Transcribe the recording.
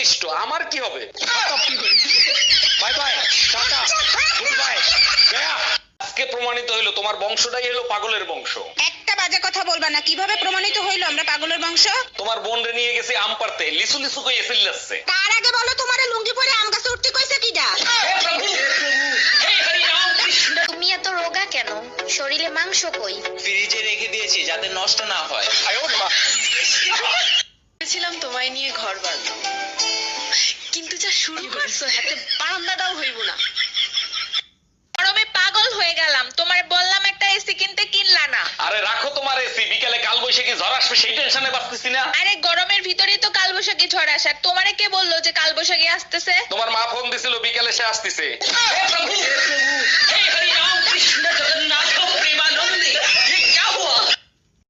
অতিষ্ঠ, আমার কি হবে? Bye bye, tata, good bye, Gaya. আজকে প্রমাণিত হইলো তোমার বংশটাই হলো পাগলের বংশ। একটা বাজে কথা বলবা না। কিভাবে প্রমাণিত হইলো আমরা পাগলের বংশ? তোমার বোন রে নিয়ে গেছে আম পারতে, লিসু লিসু কই এসিল যাচ্ছে। তার আগে বলো তোমারে লুঙ্গি পরে আম গাছে উঠতে কইছে কিডা? তুমি এত রোগা কেন? শরীরে মাংস কই? ফ্রিজে রেখে দিয়েছি যাতে নষ্ট না হয়। ভেবেছিলাম তোমায় নিয়ে ঘর বাঁধবো, কিন্তু যা শুরু করছো হাতে বারান্দাটাও হইব না। গরমে পাগল হয়ে গেলাম, তোমার বললাম একটা এসি কিনতে, কিনলা না। আরে রাখো তোমার এসি, বিকালে কাল বৈশাখী ঝড় আসবে সেই টেনশনে বাঁচতেছি না। আরে গরমের ভিতরেই তো কালবৈশাখী ঝড় আসার, তোমারে কে বললো যে কালবৈশাখী আসতেছে? তোমার মা ফোন দিছিল বিকালে সে আসতেছে।